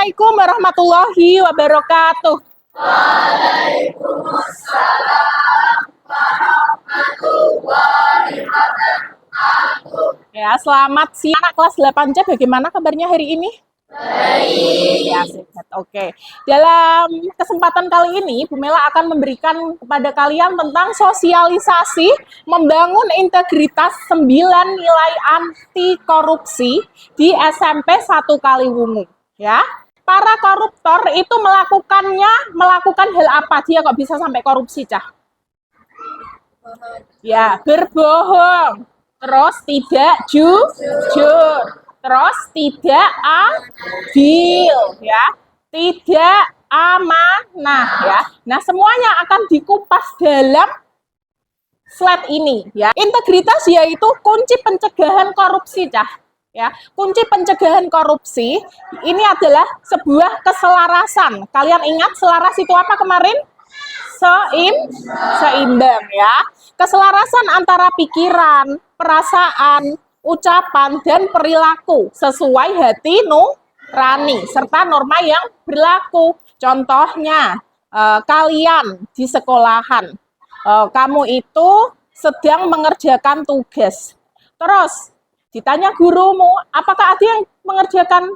Assalamualaikum warahmatullahi wabarakatuh. Waalaikumsalam warahmatullahi wabarakatuh. Ya, selamat siang anak kelas 8C. Bagaimana kabarnya hari ini? Baik. Ya, sehat. Oke. Dalam kesempatan kali ini, Bu Mela akan memberikan kepada kalian tentang sosialisasi membangun integritas 9 nilai anti korupsi di SMP 1 Kaliwungu. Ya, para koruptor itu melakukan hal apa? Dia kok bisa sampai korupsi, Cah? Ya, berbohong. Terus tidak jujur. Terus tidak adil, ya. Tidak amanah, ya. Nah, semuanya akan dikupas dalam slide ini, ya. Integritas yaitu kunci pencegahan korupsi, Cah. Ya, kunci pencegahan korupsi ini adalah sebuah keselarasan. Kalian ingat selaras itu apa kemarin? Seimbang, ya. Keselarasan antara pikiran, perasaan, ucapan, dan perilaku sesuai hati nurani serta norma yang berlaku. Contohnya, kalian di sekolahan, kamu itu sedang mengerjakan tugas. Terus ditanya gurumu, apakah ada yang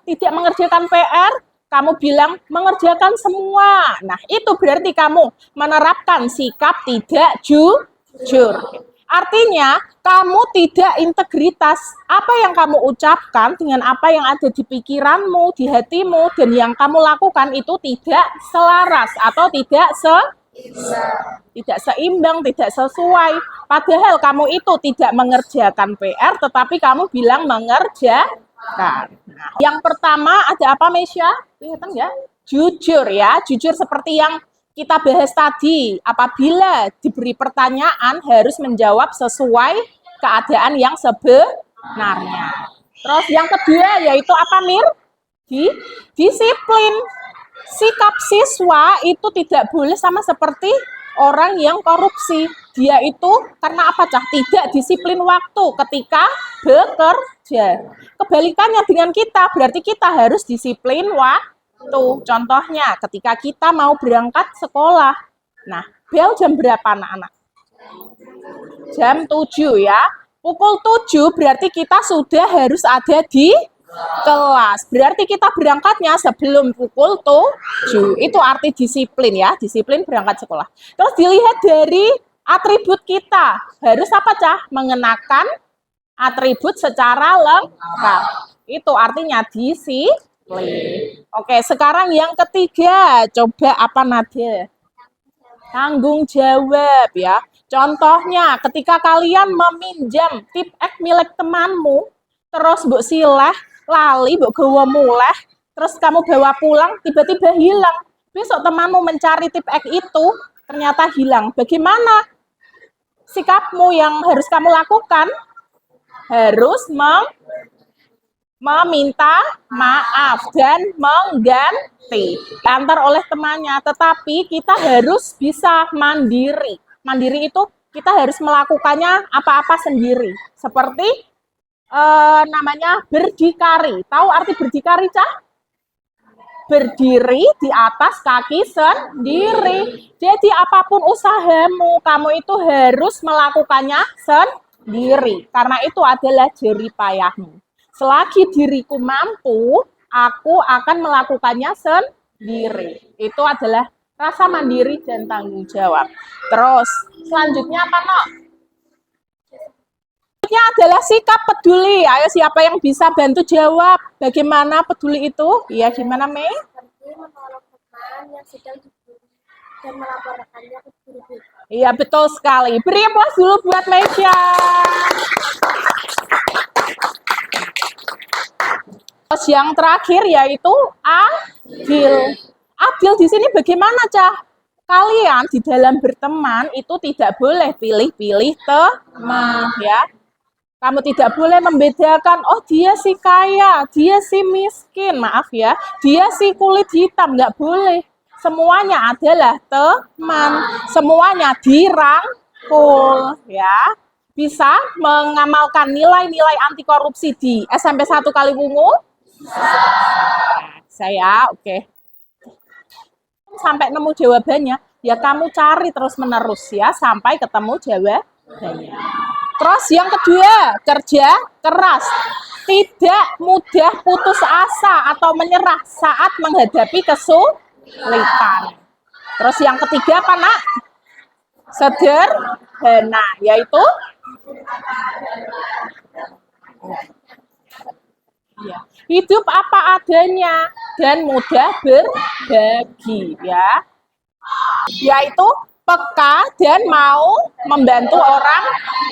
tidak mengerjakan PR? Kamu bilang mengerjakan semua. Nah, itu berarti kamu menerapkan sikap tidak jujur. Artinya, kamu tidak integritas. Apa yang kamu ucapkan dengan apa yang ada di pikiranmu, di hatimu, dan yang kamu lakukan itu tidak selaras atau tidak seimbang, tidak sesuai. Padahal kamu itu tidak mengerjakan PR, tetapi kamu bilang mengerjakan. Nah, yang pertama ada apa, Mesya? Kelihatan ya? Jujur, ya. Jujur seperti yang kita bahas tadi, apabila diberi pertanyaan harus menjawab sesuai keadaan yang sebenarnya. Terus yang kedua yaitu apa, Mir? Disiplin. Sikap siswa itu tidak boleh sama seperti orang yang korupsi. Dia itu karena apa, Cah? Tidak disiplin waktu ketika bekerja. Kebalikannya dengan kita, berarti kita harus disiplin waktu. Contohnya ketika kita mau berangkat sekolah. Nah, bel jam berapa anak-anak? Jam 7, ya. Pukul 7 berarti kita sudah harus ada di kelas. Berarti kita berangkatnya sebelum pukul 7. Itu arti disiplin, ya. Disiplin berangkat sekolah. Terus dilihat dari atribut kita. Harus apa, Cah? Mengenakan atribut secara lengkap. Itu artinya disiplin. Oke, sekarang yang ketiga. Coba apa, Nadia? Tanggung jawab, ya. Contohnya, ketika kalian meminjam tip-ek milik temanmu, terus mbok sileh, lali, mbok gawa muleh, terus kamu bawa pulang, tiba-tiba hilang. Besok temanmu mencari tip-ek itu, ternyata hilang. Bagaimana sikapmu yang harus kamu lakukan? Harus meminta maaf dan mengganti antar oleh temannya, tetapi kita harus bisa mandiri. Mandiri itu kita harus melakukannya apa-apa sendiri, seperti namanya berdikari. Tahu arti berdikari, Cah? Berdiri di atas kaki sendiri. Jadi apapun usahamu, kamu itu harus melakukannya sendiri, karena itu adalah jerih payahmu. Selagi diriku mampu, aku akan melakukannya sendiri. Itu adalah rasa mandiri dan tanggung jawab. Terus, selanjutnya apa, Nok? Selanjutnya adalah sikap peduli. Ayo, siapa yang bisa bantu jawab? Bagaimana peduli itu? Iya, gimana, Mei? Seperti menolong teman yang sedang dibully dan melaporkannya ke guru. Iya, betul sekali. Beri aplaus dulu buat Mesya. Terus yang terakhir yaitu adil. Adil di sini bagaimana, Cah? Kalian di dalam berteman itu tidak boleh pilih-pilih teman, ya. Kamu tidak boleh membedakan, oh dia si kaya, dia si miskin, maaf ya, dia si kulit hitam, nggak boleh. Semuanya adalah teman, semuanya dirangkul, ya. Bisa mengamalkan nilai-nilai anti korupsi di SMP 1 Kaliwungu? Saya, oke. Sampai nemu jawabannya, ya kamu cari terus-menerus ya, sampai ketemu jawabannya. Terus yang kedua, kerja keras. Tidak mudah putus asa atau menyerah saat menghadapi kesulitan. Terus yang ketiga apa, Nak? Sederhana, yaitu ya, hidup apa adanya dan mudah berbagi, ya. Yaitu peka dan mau membantu orang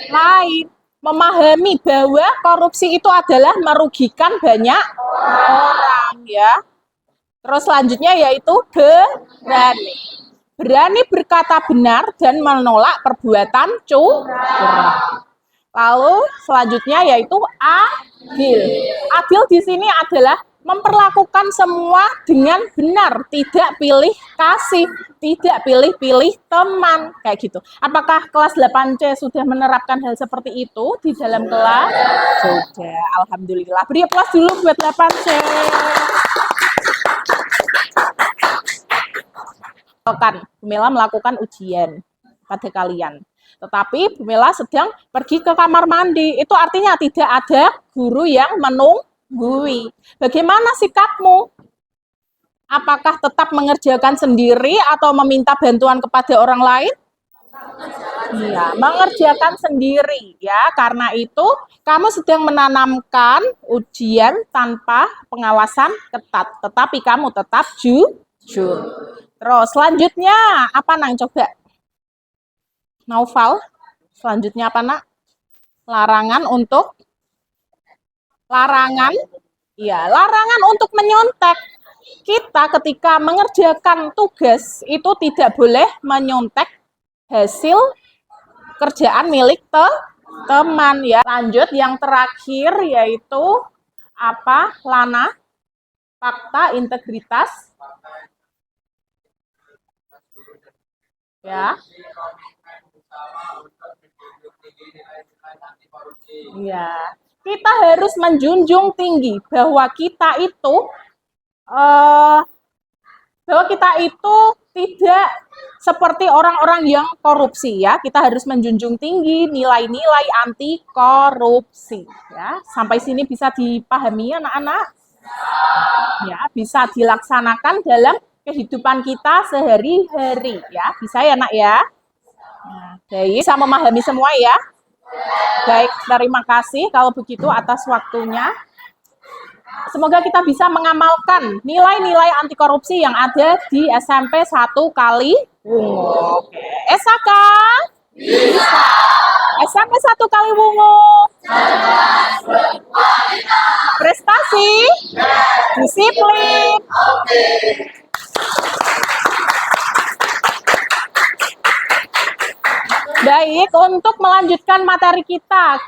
lain. Memahami bahwa korupsi itu adalah merugikan banyak orang, ya. Terus selanjutnya yaitu berani. Berani berkata benar dan menolak perbuatan curang. Lalu selanjutnya yaitu adil. Adil di sini adalah memperlakukan semua dengan benar, tidak pilih kasih, tidak pilih-pilih teman, kayak gitu. Apakah kelas 8C sudah menerapkan hal seperti itu di dalam kelas? Sudah, alhamdulillah. Beri aplaus dulu buat 8C. Bu Mela melakukan ujian pada kalian. Tetapi Bu Mela sedang pergi ke kamar mandi. Itu artinya tidak ada guru yang menunggui. Bagaimana sikapmu? Apakah tetap mengerjakan sendiri atau meminta bantuan kepada orang lain? Iya, mengerjakan sendiri ya. Karena itu kamu sedang menanamkan ujian tanpa pengawasan ketat. Tetapi kamu tetap jujur. Terus selanjutnya apa, Nang? Coba. Naufal, selanjutnya apa, Nak? Larangan untuk larangan untuk menyontek. Kita ketika mengerjakan tugas itu tidak boleh menyontek hasil kerjaan milik teman, ya. Lanjut yang terakhir yaitu apa, Lana? Fakta integritas. Ya. Iya, kita harus menjunjung tinggi bahwa kita itu tidak seperti orang-orang yang korupsi, ya. Kita harus menjunjung tinggi nilai-nilai anti korupsi, ya. Sampai sini bisa dipahami anak-anak? Ya, bisa dilaksanakan dalam kehidupan kita sehari-hari, ya. Bisa ya, Nak, ya? Nah, baik, bisa memahami semua ya? Baik, terima kasih kalau begitu atas waktunya. Semoga kita bisa mengamalkan nilai-nilai anti korupsi yang ada di SMP 1 Kaliwungu. Oke. Esaka? Bisa. SMP 1 Kaliwungu. Prestasi? Disiplin? Baik, untuk melanjutkan materi kita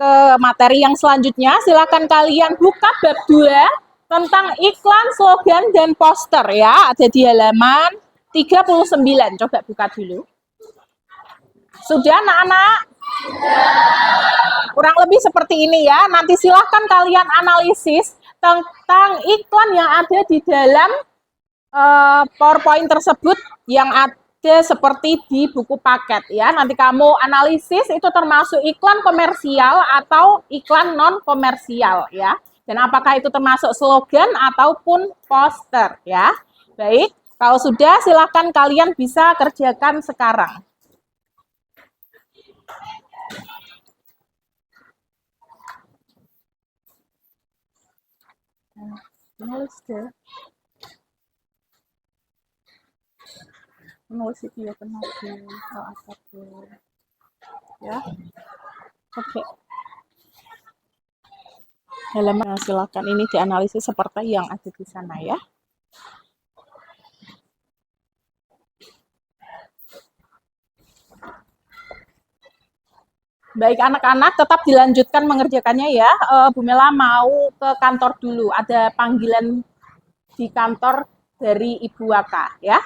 ke materi yang selanjutnya, silakan kalian buka bab 2 tentang iklan, slogan, dan poster, ya. Ada di halaman 39. Coba buka dulu. Sudah, anak-anak? Kurang lebih seperti ini ya. Nanti silahkan kalian analisis tentang iklan yang ada di dalam PowerPoint tersebut yang ada seperti di buku paket, ya. Nanti kamu analisis itu termasuk iklan komersial atau iklan non komersial, ya. Dan apakah itu termasuk slogan ataupun poster, ya. Baik, kalau sudah silakan kalian bisa kerjakan sekarang. Nulis deh. Menulis itu ya tenaga apa tuh, ya. Oke, halaman silakan ini dianalisis seperti yang ada di sana, ya. Baik anak-anak, tetap dilanjutkan mengerjakannya ya. Bu Mela mau ke kantor dulu, ada panggilan di kantor dari Ibu Waka, ya.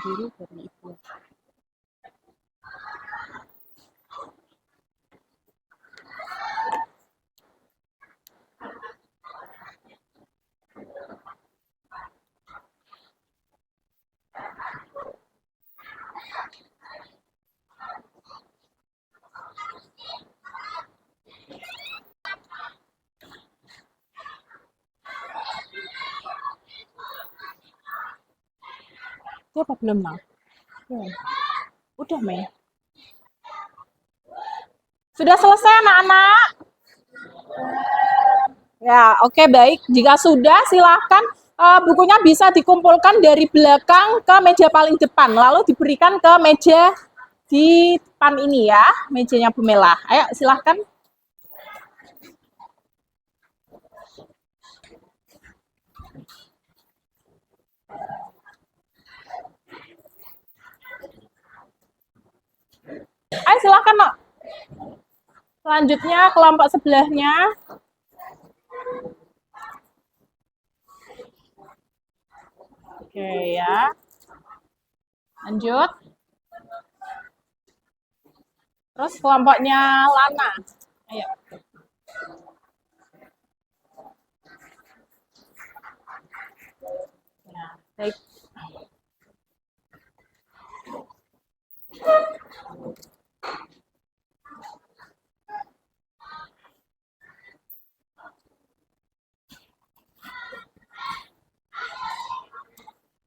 diri dari ibu. Itu apa belum, Mang? Belum. Udah, Mei. Sudah selesai, anak-anak? Ya, oke, baik. Jika sudah, silahkan bukunya bisa dikumpulkan dari belakang ke meja paling depan, lalu diberikan ke meja di depan ini ya, mejanya Bu Mela. Ayo, silahkan. Ayo, silahkan, Nok. Selanjutnya, kelompok sebelahnya. Oke, ya. Lanjut. Terus kelompoknya Lana. Ayo. Ya, baik.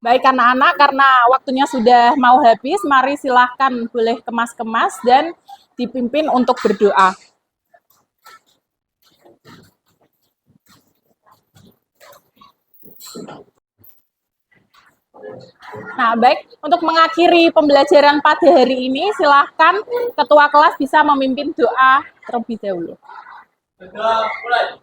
Baik anak-anak, karena waktunya sudah mau habis, mari silahkan boleh kemas-kemas dan dipimpin untuk berdoa. Nah, baik, untuk mengakhiri pembelajaran pada hari ini, silahkan ketua kelas bisa memimpin doa terlebih dahulu. Mulai.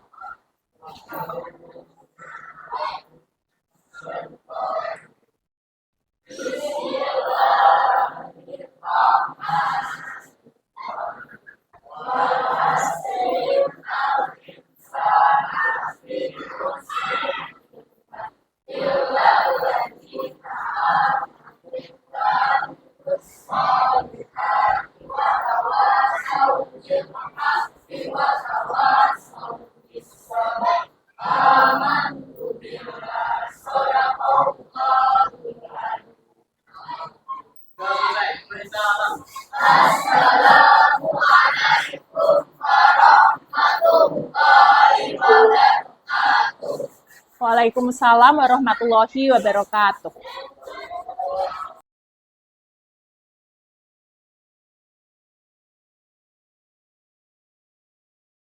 Waalaikumsalam warahmatullahi wabarakatuh.